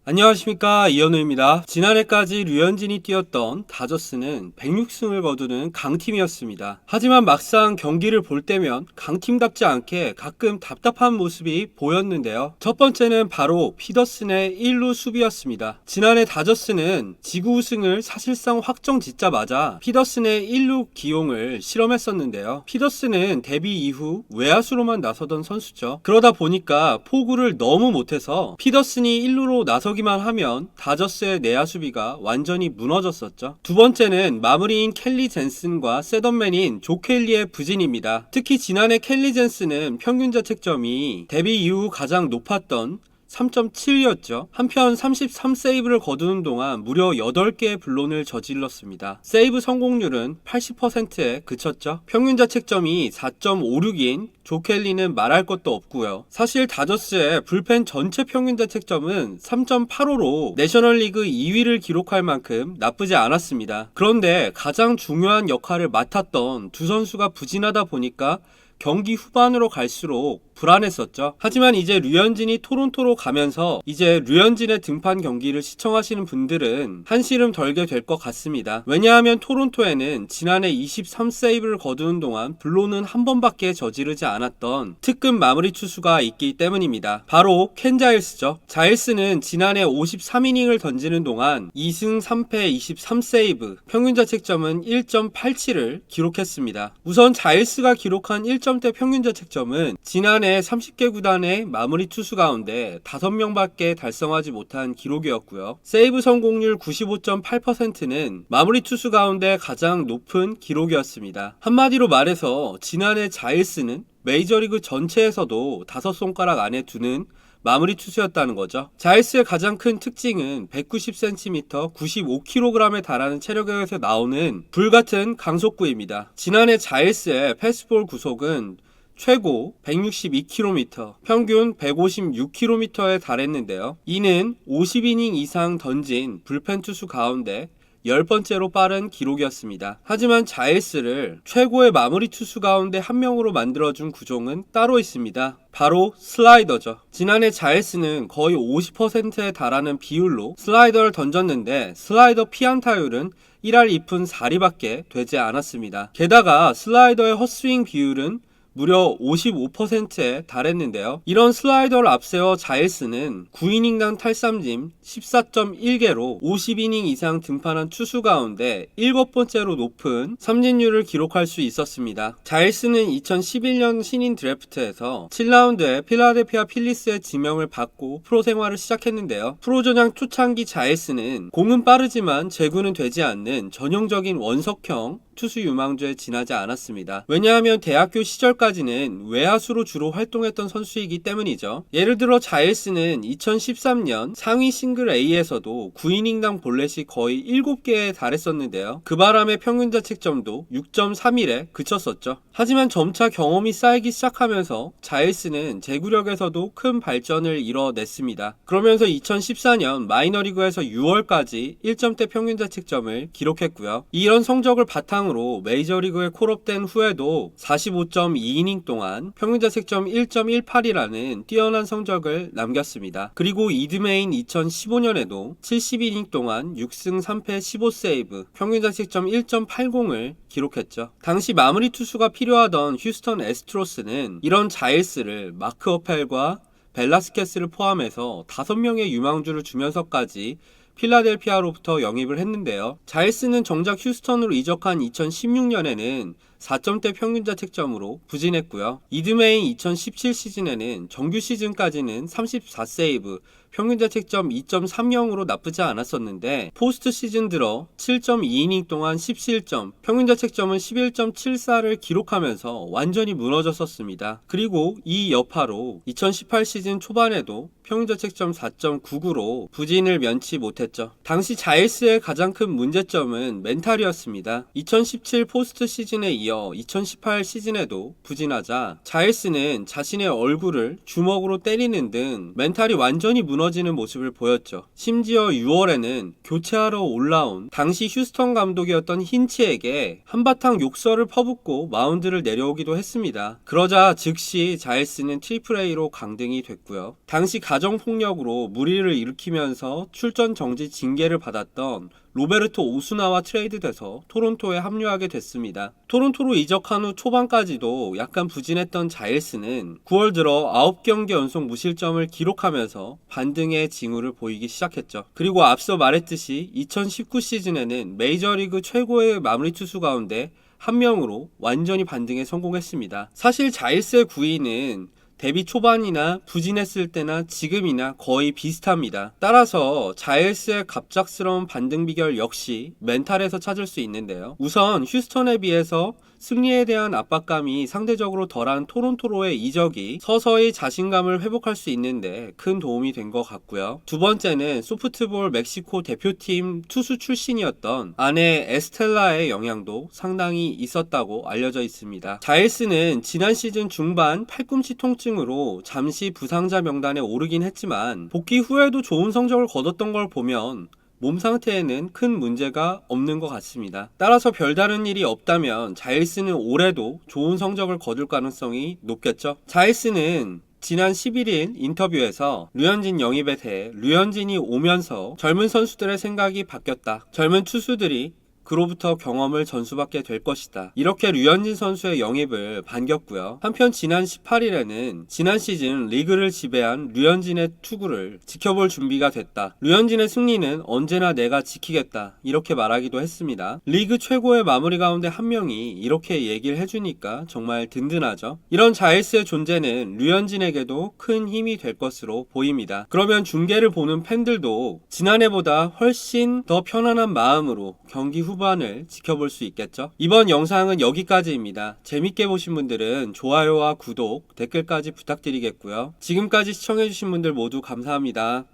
안녕하십니까, 이현우입니다. 지난해까지 류현진이 뛰었던 다저스는 106승을 거두는 강팀이었습니다. 하지만 막상 경기를 볼 때면 강팀답지 않게 가끔 답답한 모습이 보였는데요. 첫 번째는 바로 피더슨의 1루 수비였습니다. 지난해 다저스는 지구 우승을 사실상 확정 짓자마자 피더슨의 1루 기용을 실험했었는데요. 피더슨은 데뷔 이후 외야수로만 나서던 선수죠. 그러다 보니까 포구를 너무 못해서 피더슨이 1루로 나서기만 하면 다저스의 내야 수비가 완전히 무너졌었죠. 두 번째는 마무리인 켈리 젠슨과 세던맨인 조 켈리의 부진입니다. 특히 지난해 켈리 젠슨은 평균 자책점이 데뷔 이후 가장 높았던 3.7이었죠. 한편 33세이브를 거두는 동안 무려 8개의 블론을 저질렀습니다. 세이브 성공률은 80%에 그쳤죠. 평균 자책점이 4.56인 조 켈리는 말할 것도 없고요. 사실 다저스의 불펜 전체 평균 자책점은 3.85로 내셔널리그 2위를 기록할 만큼 나쁘지 않았습니다. 그런데 가장 중요한 역할을 맡았던 두 선수가 부진하다 보니까 경기 후반으로 갈수록 불안했었죠. 하지만 이제 류현진이 토론토로 가면서 이제 류현진의 등판 경기를 시청하시는 분들은 한시름 덜게 될 것 같습니다. 왜냐하면 토론토에는 지난해 23세이브를 거두는 동안 블론은 한 번밖에 저지르지 않았던 특급 마무리 투수가 있기 때문입니다. 바로 켄 자일스죠. 자일스는 지난해 53이닝을 던지는 동안 2승 3패 23세이브, 평균 자책점은 1.87을 기록했습니다. 우선 자일스가 기록한 1점대 평균 자책점은 지난해 30개 구단의 마무리 투수 가운데 5명밖에 달성하지 못한 기록이었고요. 세이브 성공률 95.8%는 마무리 투수 가운데 가장 높은 기록이었습니다. 한마디로 말해서 지난해 자일스는 메이저리그 전체에서도 5손가락 안에 두는 마무리 투수였다는 거죠. 자일스의 가장 큰 특징은 190cm, 95kg에 달하는 체력에서 나오는 불같은 강속구입니다. 지난해 자일스의 패스트볼 구속은 최고 162km, 평균 156km에 달했는데요. 이는 50이닝 이상 던진 불펜 투수 가운데 10번째로 빠른 기록이었습니다. 하지만 자일스를 최고의 마무리 투수 가운데 한 명으로 만들어준 구종은 따로 있습니다. 바로 슬라이더죠. 지난해 자일스는 거의 50%에 달하는 비율로 슬라이더를 던졌는데 슬라이더 피안타율은 1할 2푼 4리밖에 되지 않았습니다. 게다가 슬라이더의 헛스윙 비율은 무려 55%에 달했는데요. 이런 슬라이더를 앞세워 자일스는 9이닝당 탈삼진 14.1개로 50이닝 이상 등판한 투수 가운데 7번째로 높은 삼진율을 기록할 수 있었습니다. 자일스는 2011년 신인 드래프트에서 7라운드에 필라델피아 필리스의 지명을 받고 프로 생활을 시작했는데요. 프로 전향 초창기 자일스는 공은 빠르지만 제구는 되지 않는 전형적인 원석형 투수 유망주에 지나지 않았습니다. 왜냐하면 대학교 시절까지는 외야수로 주로 활동했던 선수이기 때문이죠. 예를 들어 자일스는 2013년 상위 싱글 A에서도 9이닝당 볼넷이 거의 7개에 달했었는데요. 그 바람에 평균 자책점도 6.31에 그쳤었죠. 하지만 점차 경험이 쌓이기 시작하면서 자일스는 제구력에서도 큰 발전을 이뤄냈습니다. 그러면서 2014년 마이너리그에서 6월까지 1점대 평균 자책점을 기록했고요. 이런 성적을 바탕으로 메이저리그에 콜업된 후에도 45.2이닝 동안 평균 자책점 1.18이라는 뛰어난 성적을 남겼습니다. 그리고 이듬해인 2015년에도 70이닝 동안 6승 3패 15세이브, 평균 자책점 1.80을 기록했죠. 당시 마무리 투수가 필요하던 휴스턴 애스트로스는 이런 자일스를 마크 어펠과 벨라스케스를 포함해서 5명의 유망주를 주면서까지 필라델피아로부터 영입을 했는데요. 자일스는 정작 휴스턴으로 이적한 2016년에는 4점대 평균 자책점으로 부진했고요. 이듬해인 2017 시즌에는 정규 시즌까지는 34세이브, 평균 자책점 2.30으로 나쁘지 않았었는데 포스트 시즌 들어 7.2이닝 동안 17점, 평균 자책점은 11.74를 기록하면서 완전히 무너졌었습니다. 그리고 이 여파로 2018 시즌 초반에도 평균 자책점 4.99로 부진을 면치 못했죠. 당시 자일스의 가장 큰 문제점은 멘탈이었습니다. 2017 포스트 시즌에 이어 2018 시즌에도 부진하자 자일스는 자신의 얼굴을 주먹으로 때리는 등 멘탈이 완전히 무너지는 모습을 보였죠. 심지어 6월에는 교체하러 올라온 당시 휴스턴 감독이었던 힌치에게 한바탕 욕설을 퍼붓고 마운드를 내려오기도 했습니다. 그러자 즉시 자일스는 트리플 A로 강등이 됐고요. 당시 가정폭력으로 무리를 일으키면서 출전 정지 징계를 받았던 로베르토 오수나와 트레이드돼서 토론토에 합류하게 됐습니다. 토론토로 이적한 후 초반까지도 약간 부진했던 자일스는 9월 들어 9경기 연속 무실점을 기록하면서 반등의 징후를 보이기 시작했죠. 그리고 앞서 말했듯이 2019 시즌에는 메이저리그 최고의 마무리 투수 가운데 한 명으로 완전히 반등에 성공했습니다. 사실 자일스의 구위는 데뷔 초반이나 부진했을 때나 지금이나 거의 비슷합니다. 따라서 자일스의 갑작스러운 반등 비결 역시 멘탈에서 찾을 수 있는데요. 우선 휴스턴에 비해서 승리에 대한 압박감이 상대적으로 덜한 토론토로의 이적이 서서히 자신감을 회복할 수 있는데 큰 도움이 된 것 같고요. 두 번째는 소프트볼 멕시코 대표팀 투수 출신이었던 아내 에스텔라의 영향도 상당히 있었다고 알려져 있습니다. 자일스는 지난 시즌 중반 팔꿈치 통증으로 잠시 부상자 명단에 오르긴 했지만 복귀 후에도 좋은 성적을 거뒀던 걸 보면 몸 상태에는 큰 문제가 없는 것 같습니다. 따라서 별다른 일이 없다면 자일스는 올해도 좋은 성적을 거둘 가능성이 높겠죠. 자일스는 지난 11일 인터뷰에서 류현진 영입에 대해 류현진이 오면서 젊은 선수들의 생각이 바뀌었다. 젊은 투수들이 그로부터 경험을 전수받게 될 것이다. 이렇게 류현진 선수의 영입을 반겼고요. 한편 지난 18일에는 지난 시즌 리그를 지배한 류현진의 투구를 지켜볼 준비가 됐다. 류현진의 승리는 언제나 내가 지키겠다. 이렇게 말하기도 했습니다. 리그 최고의 마무리 가운데 한 명이 이렇게 얘기를 해주니까 정말 든든하죠. 이런 자일스의 존재는 류현진에게도 큰 힘이 될 것으로 보입니다. 그러면 중계를 보는 팬들도 지난해보다 훨씬 더 편안한 마음으로 경기 후반을 지켜볼 수 있겠죠. 이번 영상은 여기까지입니다. 재밌게 보신 분들은 좋아요와 구독, 댓글까지 부탁드리겠고요. 지금까지 시청해주신 분들 모두 감사합니다.